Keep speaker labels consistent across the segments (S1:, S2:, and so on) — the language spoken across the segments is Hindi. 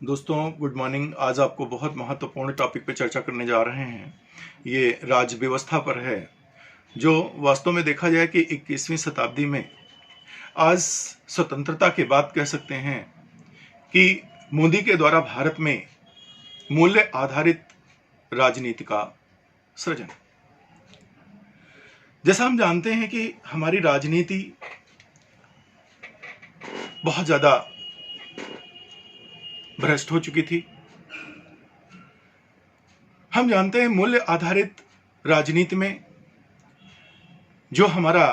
S1: दोस्तों गुड मॉर्निंग। आज आपको बहुत महत्वपूर्ण टॉपिक पे चर्चा करने जा रहे हैं। ये राज व्यवस्था पर है, जो वास्तव में देखा जाए कि 21वीं शताब्दी में आज स्वतंत्रता के बाद कह सकते हैं कि मोदी के द्वारा भारत में मूल्य आधारित राजनीति का सृजन। जैसा हम जानते हैं कि हमारी राजनीति बहुत ज्यादा भ्रष्ट हो चुकी थी। हम जानते हैं मूल्य आधारित राजनीति में जो हमारा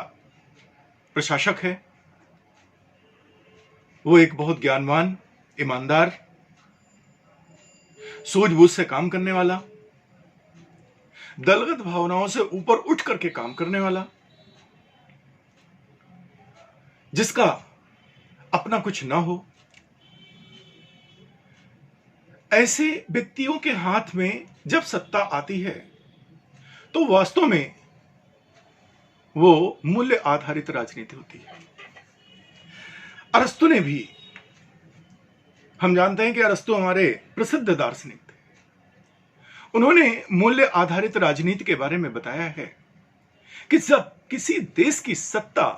S1: प्रशासक है वो एक बहुत ज्ञानवान, ईमानदार, सूझबूझ से काम करने वाला, दलगत भावनाओं से ऊपर उठ करके काम करने वाला, जिसका अपना कुछ ना हो, ऐसे व्यक्तियों के हाथ में जब सत्ता आती है तो वास्तव में वो मूल्य आधारित राजनीति होती है। अरस्तु ने भी, हम जानते हैं कि अरस्तु हमारे प्रसिद्ध दार्शनिक थे, उन्होंने मूल्य आधारित राजनीति के बारे में बताया है कि जब किसी देश की सत्ता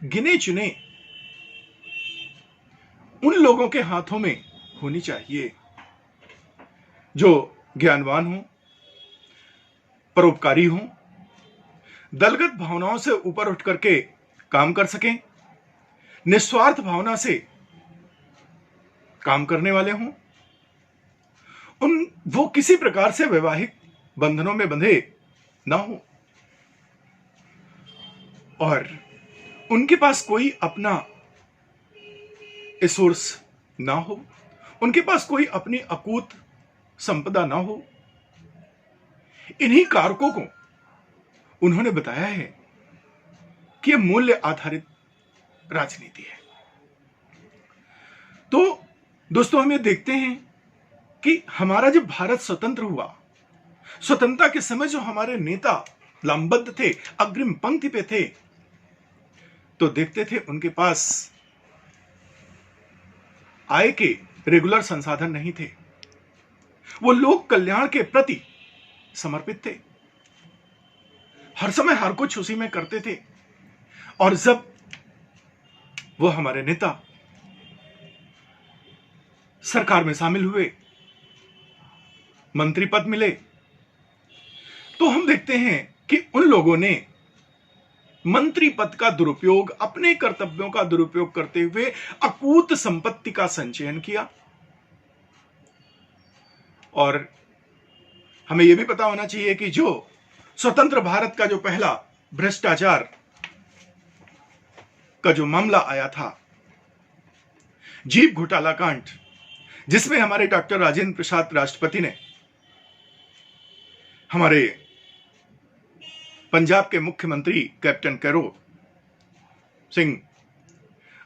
S1: गिने चुने उन लोगों के हाथों में होनी चाहिए जो ज्ञानवान हो, परोपकारी हो, दलगत भावनाओं से ऊपर उठ करके काम कर सकें, निस्वार्थ भावना से काम करने वाले हों, वो किसी प्रकार से वैवाहिक बंधनों में बंधे ना हो और उनके पास कोई अपना रिसोर्स ना हो, उनके पास कोई अपनी अकूत संपदा ना हो। इन्हीं कारकों को उन्होंने बताया है कि यह मूल्य आधारित राजनीति है। तो दोस्तों, हम ये देखते हैं कि हमारा जब भारत स्वतंत्र हुआ, स्वतंत्रता के समय जो हमारे नेता लामबद्ध थे, अग्रिम पंक्ति पे थे, तो देखते थे उनके पास आय के रेगुलर संसाधन नहीं थे। वो लोक कल्याण के प्रति समर्पित थे, हर समय हर कुछ उसी में करते थे। और जब वो हमारे नेता सरकार में शामिल हुए, मंत्री पद मिले, तो हम देखते हैं कि उन लोगों ने मंत्री पद का दुरुपयोग, अपने कर्तव्यों का दुरुपयोग करते हुए अकूत संपत्ति का संचयन किया। और हमें यह भी पता होना चाहिए कि जो स्वतंत्र भारत का जो पहला भ्रष्टाचार का जो मामला आया था, जीप घोटाला कांड, जिसमें हमारे डॉक्टर राजेंद्र प्रसाद राष्ट्रपति ने हमारे पंजाब के मुख्यमंत्री कैप्टन कैरो सिंह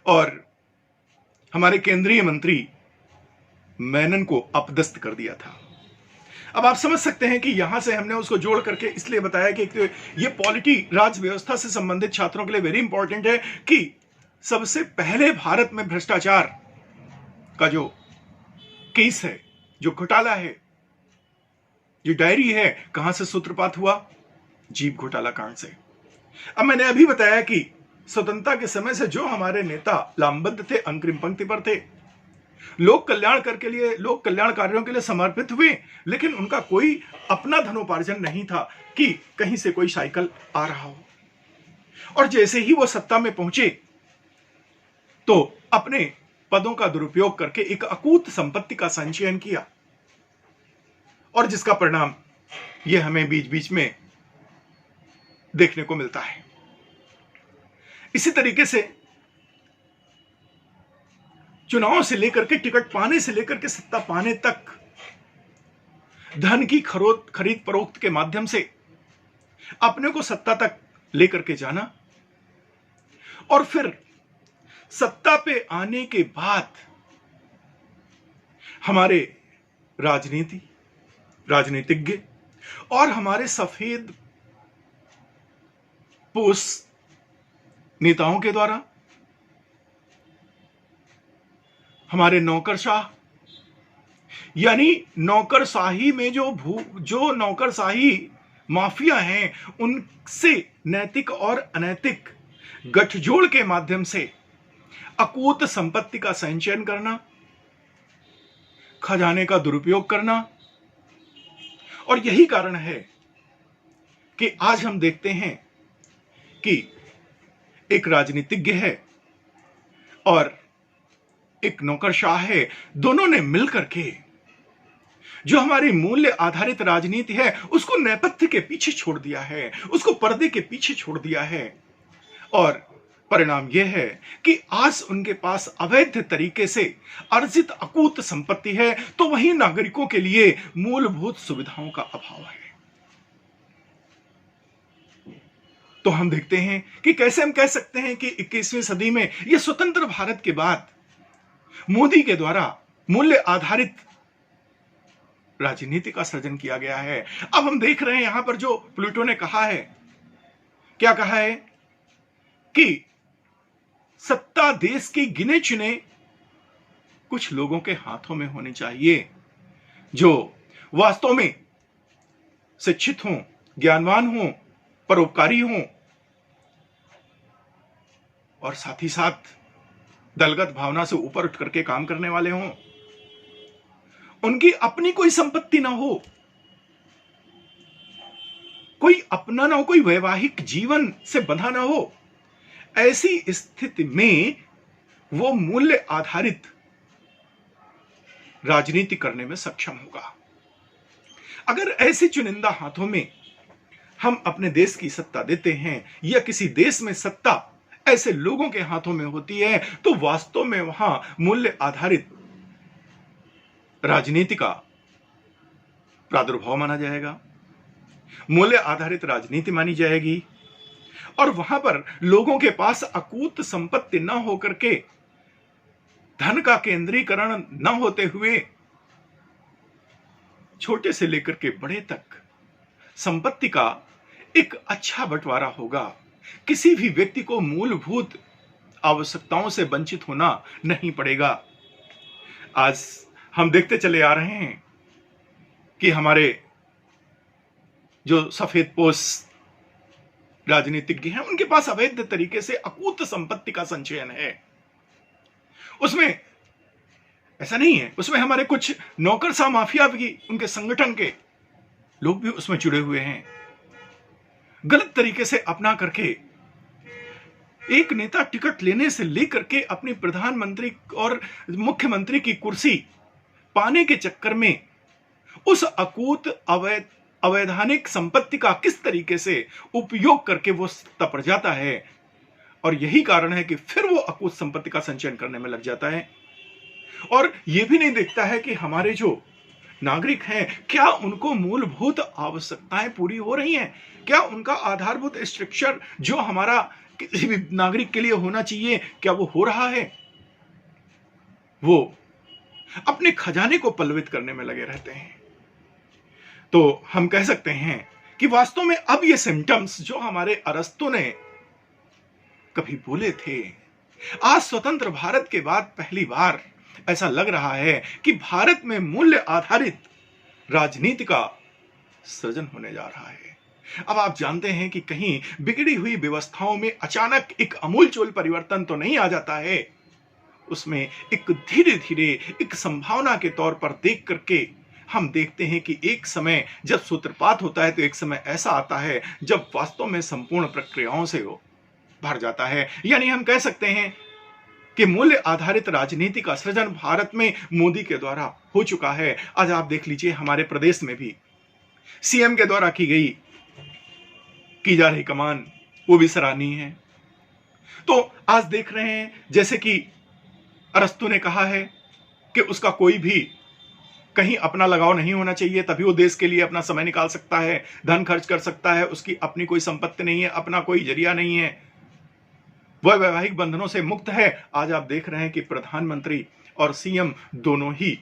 S1: और हमारे केंद्रीय मंत्री मेनन को अपदस्थ कर दिया था। अब आप समझ सकते हैं कि यहां से हमने उसको जोड़ करके इसलिए बताया कि ये पॉलिटी राज व्यवस्था से संबंधित छात्रों के लिए वेरी इंपॉर्टेंट है कि सबसे पहले भारत में भ्रष्टाचार का जो केस है, जो घोटाला है, जो डायरी है, कहां से सूत्रपात हुआ? जीप घोटाला कांड से। अब मैंने अभी बताया कि स्वतंत्रता के समय से जो हमारे नेता लामबद्ध थे, अग्रिम पंक्ति पर थे, लोक कल्याण कार्यों के लिए समर्पित हुए, लेकिन उनका कोई अपना धनोपार्जन नहीं था कि कहीं से कोई साइकिल आ रहा हो। और जैसे ही वो सत्ता में पहुंचे तो अपने पदों का दुरुपयोग करके एक अकूत संपत्ति का संचयन किया, और जिसका परिणाम यह हमें बीच बीच में देखने को मिलता है। इसी तरीके से चुनाव से लेकर के, टिकट पाने से लेकर के सत्ता पाने तक धन की खरीद फरोख्त के माध्यम से अपने को सत्ता तक लेकर के जाना, और फिर सत्ता पे आने के बाद हमारे राजनीतिज्ञ और हमारे सफेद पोष नेताओं के द्वारा, हमारे नौकरशाह यानी नौकरशाही में जो नौकरशाही माफिया हैं, उनसे नैतिक और अनैतिक गठजोड़ के माध्यम से अकूत संपत्ति का संचयन करना, खजाने का दुरुपयोग करना। और यही कारण है कि आज हम देखते हैं कि एक राजनीतिज्ञ है और एक नौकरशाह है, दोनों ने मिलकर के जो हमारी मूल्य आधारित राजनीति है उसको नेपथ्य के पीछे छोड़ दिया है, उसको पर्दे के पीछे छोड़ दिया है। और परिणाम यह है कि आज उनके पास अवैध तरीके से अर्जित अकूत संपत्ति है, तो वही नागरिकों के लिए मूलभूत सुविधाओं का अभाव है। तो हम देखते हैं कि कैसे हम कह सकते हैं कि 21वीं सदी में यह स्वतंत्र भारत के बाद मोदी के द्वारा मूल्य आधारित राजनीति का सृजन किया गया है। अब हम देख रहे हैं यहां पर जो प्लूटो ने कहा है, क्या कहा है कि सत्ता देश के गिने चुने कुछ लोगों के हाथों में होनी चाहिए, जो वास्तव में शिक्षित हों, ज्ञानवान हों, परोपकारी हों और साथ ही साथ दलगत भावना से ऊपर उठ करके काम करने वाले हों। उनकी अपनी कोई संपत्ति ना हो, कोई अपना ना हो, कोई वैवाहिक जीवन से बंधा ना हो। ऐसी स्थिति में वो मूल्य आधारित राजनीति करने में सक्षम होगा। अगर ऐसे चुनिंदा हाथों में हम अपने देश की सत्ता देते हैं या किसी देश में सत्ता ऐसे लोगों के हाथों में होती है, तो वास्तव में वहां मूल्य आधारित राजनीति का प्रादुर्भाव माना जाएगा, मूल्य आधारित राजनीति मानी जाएगी। और वहां पर लोगों के पास अकूत संपत्ति न होकर के, धन का केंद्रीकरण न होते हुए, छोटे से लेकर के बड़े तक संपत्ति का एक अच्छा बंटवारा होगा। किसी भी व्यक्ति को मूलभूत आवश्यकताओं से वंचित होना नहीं पड़ेगा। आज हम देखते चले आ रहे हैं कि हमारे जो सफेदपोश राजनीतिज्ञ हैं, उनके पास अवैध तरीके से अकूत संपत्ति का संचयन है। उसमें ऐसा नहीं है, उसमें हमारे कुछ नौकरशाह माफिया भी, उनके संगठन के लोग भी उसमें जुड़े हुए हैं। गलत तरीके से अपना करके एक नेता टिकट लेने से लेकर के अपनी प्रधानमंत्री और मुख्यमंत्री की कुर्सी पाने के चक्कर में उस अकूत अवैधानिक संपत्ति का किस तरीके से उपयोग करके वो सत्ता पर जाता है। और यही कारण है कि फिर वो अकूत संपत्ति का संचयन करने में लग जाता है और ये भी नहीं देखता है कि हमारे जो नागरिक हैं, क्या उनको मूलभूत आवश्यकताएं पूरी हो रही हैं, क्या उनका आधारभूत स्ट्रक्चर जो हमारा किसी भी नागरिक के लिए होना चाहिए, क्या वो हो रहा है। वो अपने खजाने को पल्लवित करने में लगे रहते हैं। तो हम कह सकते हैं कि वास्तव में अब ये सिम्टम्स जो हमारे अरस्तु ने कभी बोले थे, आज स्वतंत्र भारत के बाद पहली बार ऐसा लग रहा है कि भारत में मूल्य आधारित राजनीति का सृजन होने जा रहा है। अब आप जानते हैं कि कहीं बिगड़ी हुई व्यवस्थाओं में अचानक एक आमूलचूल परिवर्तन तो नहीं आ जाता है, उसमें एक धीरे धीरे एक संभावना के तौर पर देख करके हम देखते हैं कि एक समय जब सूत्रपात होता है तो एक समय ऐसा आता है जब वास्तव में संपूर्ण प्रक्रियाओं से वो भर जाता है। यानी हम कह सकते हैं कि मूल्य आधारित राजनीति का सृजन भारत में मोदी के द्वारा हो चुका है। आज आप देख लीजिए, हमारे प्रदेश में भी सीएम के द्वारा की जा रही कमान वो भी सराहनीय है। तो आज देख रहे हैं जैसे कि अरस्तु ने कहा है कि उसका कोई भी कहीं अपना लगाव नहीं होना चाहिए, तभी वो देश के लिए अपना समय निकाल सकता है, धन खर्च कर सकता है, उसकी अपनी कोई संपत्ति नहीं है, अपना कोई जरिया नहीं है, वह वैवाहिक बंधनों से मुक्त है। आज आप देख रहे हैं कि प्रधानमंत्री और सीएम दोनों ही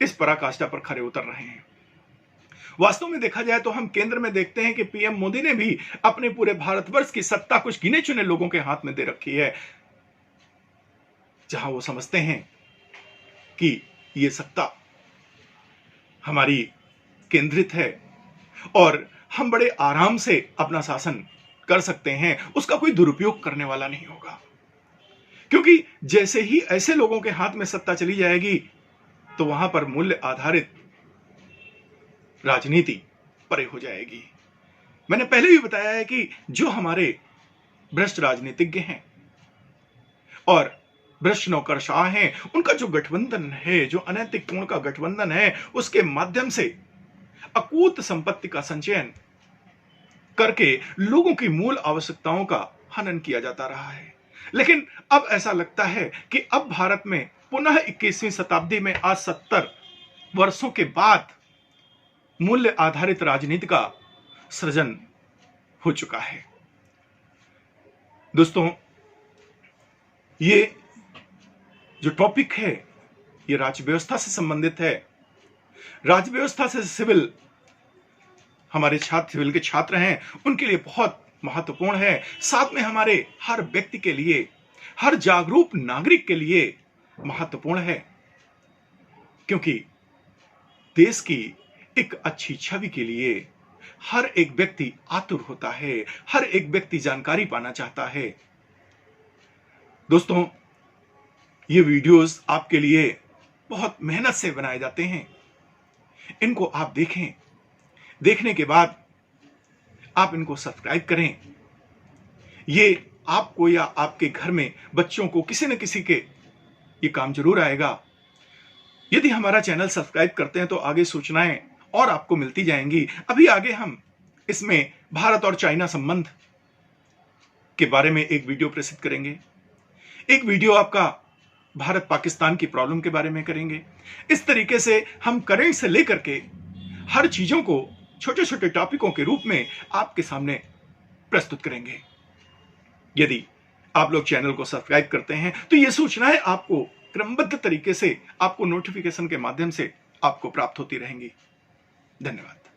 S1: इस पराकाष्ठा पर खरे उतर रहे हैं। वास्तव में देखा जाए तो हम केंद्र में देखते हैं कि पीएम मोदी ने भी अपने पूरे भारतवर्ष की सत्ता कुछ गिने चुने लोगों के हाथ में दे रखी है, जहां वो समझते हैं कि ये सत्ता हमारी केंद्रित है और हम बड़े आराम से अपना शासन कर सकते हैं, उसका कोई दुरुपयोग करने वाला नहीं होगा। क्योंकि जैसे ही ऐसे लोगों के हाथ में सत्ता चली जाएगी तो वहां पर मूल्य आधारित राजनीति परे हो जाएगी। मैंने पहले भी बताया है कि जो हमारे भ्रष्ट राजनीतिज्ञ हैं और भ्रष्ट नौकरशाह हैं, उनका जो गठबंधन है, जो अनैतिक पूर्ण का गठबंधन है, उसके माध्यम से अकूत संपत्ति का संचयन करके लोगों की मूल आवश्यकताओं का हनन किया जाता रहा है। लेकिन अब ऐसा लगता है कि अब भारत में पुनः 21वीं शताब्दी में आज 70 वर्षों के बाद मूल्य आधारित राजनीति का सृजन हो चुका है। दोस्तों, ये जो टॉपिक है ये राज्य व्यवस्था से संबंधित है। राज्य व्यवस्था से सिविल, हमारे छात्र सिविल के छात्र हैं, उनके लिए बहुत महत्वपूर्ण है। साथ में हमारे हर व्यक्ति के लिए, हर जागरूक नागरिक के लिए महत्वपूर्ण है, क्योंकि देश की एक अच्छी छवि के लिए हर एक व्यक्ति आतुर होता है, हर एक व्यक्ति जानकारी पाना चाहता है। दोस्तों, ये वीडियोस आपके लिए बहुत मेहनत से बनाए जाते हैं। इनको आप देखें, देखने के बाद आप इनको सब्सक्राइब करें। ये आपको या आपके घर में बच्चों को, किसी न किसी के ये काम जरूर आएगा। यदि हमारा चैनल सब्सक्राइब करते हैं तो आगे सूचनाएं और आपको मिलती जाएंगी। अभी आगे हम इसमें भारत और चाइना संबंध के बारे में एक वीडियो प्रस्तुत करेंगे। एक वीडियो आपका भारत पाकिस्तान की प्रॉब्लम के बारे में करेंगे। इस तरीके से हम करंट से लेकर के हर चीजों को छोटे छोटे टॉपिकों के रूप में आपके सामने प्रस्तुत करेंगे। यदि आप लोग चैनल को सब्सक्राइब करते हैं तो ये सूचनाएं आपको क्रमबद्ध तरीके से, आपको नोटिफिकेशन के माध्यम से आपको प्राप्त होती रहेंगी। धन्यवाद।